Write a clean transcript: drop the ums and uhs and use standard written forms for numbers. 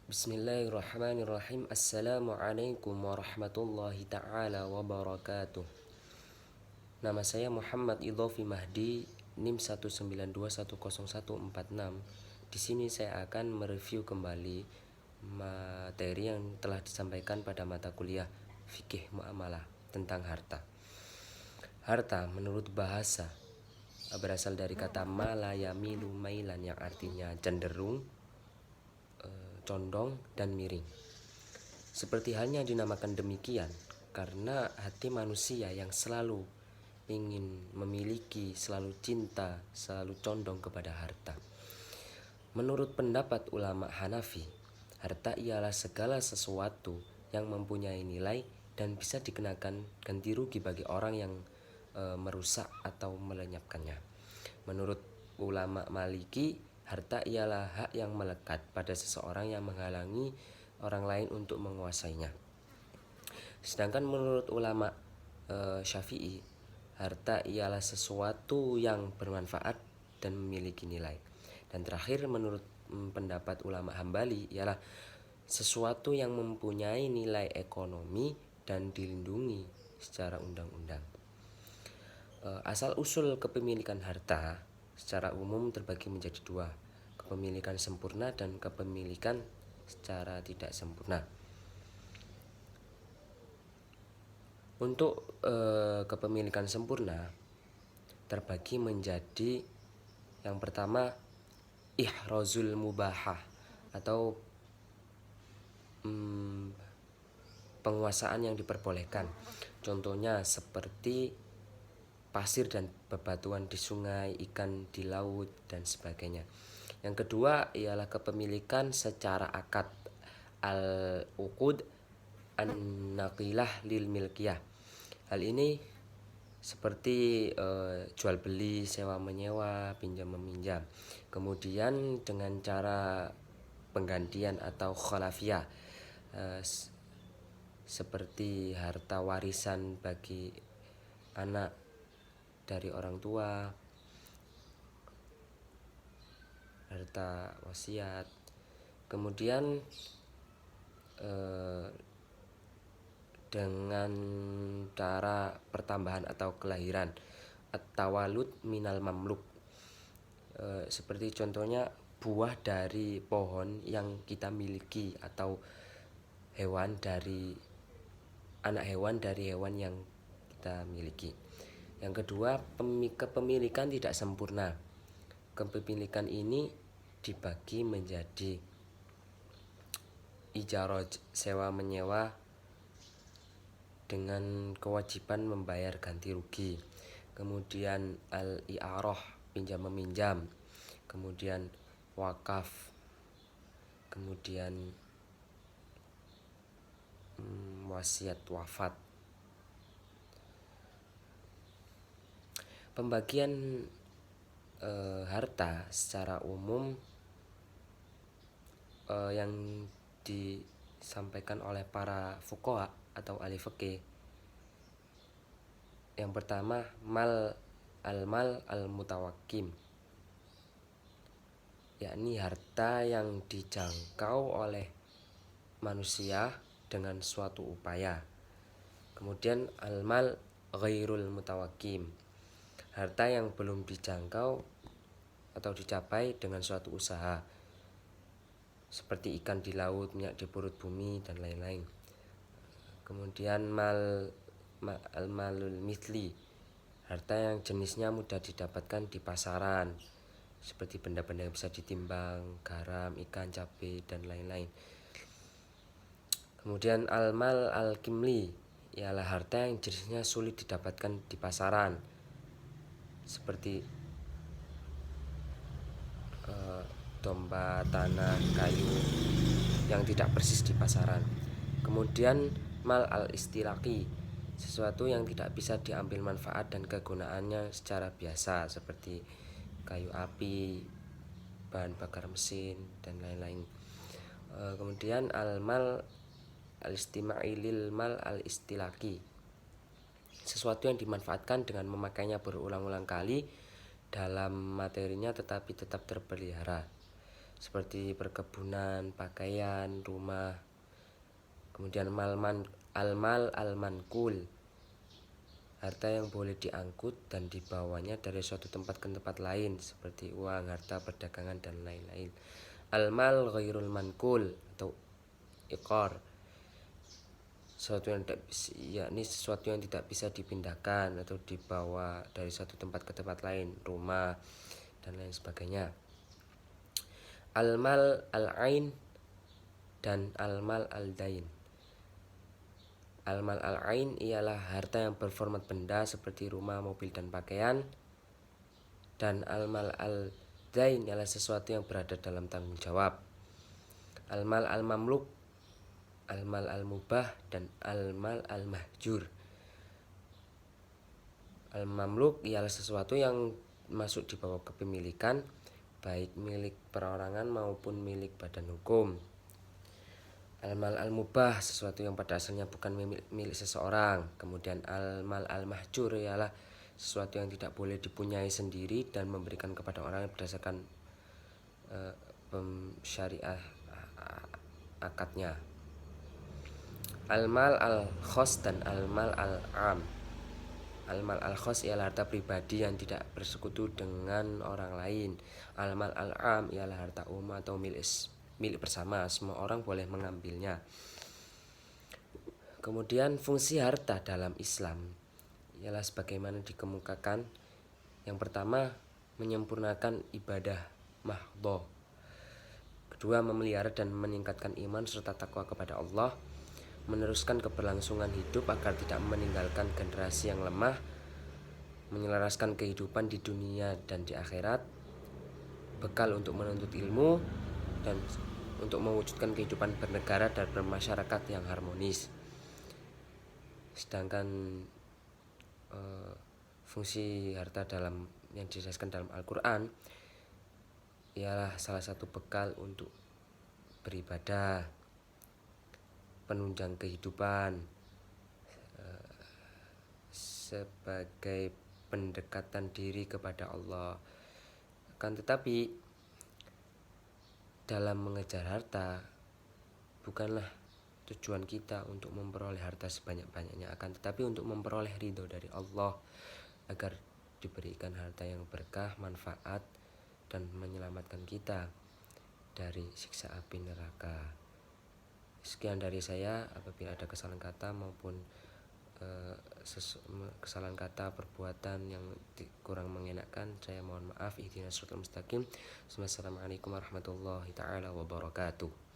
Bismillahirrahmanirrahim. Assalamualaikum warahmatullahi ta'ala wabarakatuh. Nama saya Muhammad Idhofi Mahdi, NIM 192101446. Di sini saya akan mereview kembali materi yang telah disampaikan pada mata kuliah Fikih Muamalah tentang harta. Harta menurut bahasa berasal dari kata mala yamilu mailan, yang artinya cenderung, condong, dan miring. Seperti halnya dinamakan demikian karena hati manusia yang selalu ingin memiliki, selalu cinta, selalu condong kepada harta. Menurut pendapat ulama Hanafi, harta ialah segala sesuatu yang mempunyai nilai dan bisa dikenakan ganti rugi bagi orang yang merusak atau melenyapkannya. Menurut ulama Maliki, harta ialah hak yang melekat pada seseorang yang menghalangi orang lain untuk menguasainya. Sedangkan menurut ulama Syafi'i, harta ialah sesuatu yang bermanfaat dan memiliki nilai. Dan terakhir menurut pendapat ulama Hambali ialah sesuatu yang mempunyai nilai ekonomi dan dilindungi secara undang-undang. Asal usul kepemilikan harta secara umum terbagi menjadi dua: kepemilikan sempurna dan kepemilikan secara tidak sempurna. Untuk kepemilikan sempurna terbagi menjadi yang pertama ihrazul mubahah atau penguasaan yang diperbolehkan. Contohnya seperti pasir dan bebatuan di sungai, ikan di laut, dan sebagainya. Yang kedua ialah kepemilikan secara akad al-uqud an-naqilah lil milkiyah. Hal ini seperti jual beli, sewa menyewa, pinjam meminjam. Kemudian dengan cara penggantian atau khalafiyah, seperti harta warisan bagi anak dari orang tua, harta wasiat. Kemudian dengan cara pertambahan atau kelahiran at-tawalud minal mamluk, seperti contohnya buah dari pohon yang kita miliki atau anak hewan dari hewan yang kita miliki. Yang kedua, kepemilikan tidak sempurna. Kepemilikan ini dibagi menjadi ijarah, sewa menyewa dengan kewajiban membayar ganti rugi. Kemudian al-i'arah, pinjam meminjam. Kemudian wakaf. Kemudian wasiat wafat. Pembagian harta secara umum yang disampaikan oleh para fuqaha atau ahli fikih. Yang pertama, mal al-mutawakkim, yakni harta yang dijangkau oleh manusia dengan suatu upaya. Kemudian al-mal ghairul mutawakkim, harta yang belum dijangkau atau dicapai dengan suatu usaha, seperti ikan di laut, minyak di perut bumi, dan lain-lain. Kemudian al-malul mithli, harta yang jenisnya mudah didapatkan di pasaran, seperti benda-benda yang bisa ditimbang, garam, ikan, cabai, dan lain-lain. Kemudian al-mal al-kimli, ialah harta yang jenisnya sulit didapatkan di pasaran, seperti domba, tanah, kayu yang tidak persis di pasaran. Kemudian mal al-istilaki, sesuatu yang tidak bisa diambil manfaat dan kegunaannya secara biasa, seperti kayu api, bahan bakar mesin, dan lain-lain. Kemudian al-mal al-istima'i lil mal al-istilaki, sesuatu yang dimanfaatkan dengan memakainya berulang-ulang kali dalam materinya tetapi tetap terpelihara. seperti perkebunan, pakaian, rumah. Kemudian almal almankul, harta yang boleh diangkut dan dibawanya dari suatu tempat ke tempat lain seperti uang, harta perdagangan dan lain-lain. Almal ghairul mankul atau iqar, yakni sesuatu yang tidak bisa dipindahkan atau dibawa dari satu tempat ke tempat lain, rumah dan lain sebagainya. Almal al-ain dan almal al-dain. Almal al-ain ialah harta yang berformat benda seperti rumah, mobil dan pakaian. Dan almal al-dain ialah sesuatu yang berada dalam tanggung jawab. Almal al-mamluk, almal al-mubah dan almal al-mahjur. Al-mamluk ialah sesuatu yang masuk di bawah kepemilikan, baik milik perorangan maupun milik badan hukum. Almal al-mubah, sesuatu yang pada asalnya bukan milik seseorang. Kemudian almal al-mahjur ialah sesuatu yang tidak boleh dipunyai sendiri dan memberikan kepada orang yang berdasarkan syariah akadnya. Almal al-khos dan almal al-am. Almal al-khos ialah harta pribadi yang tidak bersekutu dengan orang lain. Almal al-am ialah harta umum atau milik bersama, semua orang boleh mengambilnya. Kemudian fungsi harta dalam Islam ialah sebagaimana dikemukakan. Yang pertama, menyempurnakan ibadah mahdhah. Kedua, memelihara dan meningkatkan iman serta takwa kepada Allah, meneruskan keberlangsungan hidup agar tidak meninggalkan generasi yang lemah, menyelaraskan kehidupan di dunia dan di akhirat, bekal untuk menuntut ilmu, dan untuk mewujudkan kehidupan bernegara dan bermasyarakat yang harmonis. Sedangkan fungsi harta yang dijelaskan dalam Al-Quran ialah salah satu bekal untuk beribadah, penunjang kehidupan, sebagai pendekatan diri kepada Allah. Akan tetapi dalam mengejar harta bukanlah tujuan kita untuk memperoleh harta sebanyak-banyaknya, akan tetapi untuk memperoleh ridho dari Allah agar diberikan harta yang berkah, manfaat, dan menyelamatkan kita dari siksa api neraka. Sekian dari saya. Apabila ada kesalahan kata maupun kesalahan kata, perbuatan yang kurang mengenakan, saya mohon maaf. Ihdinas siratal mustaqim. Wassalamualaikum warahmatullahi taala wabarakatuh.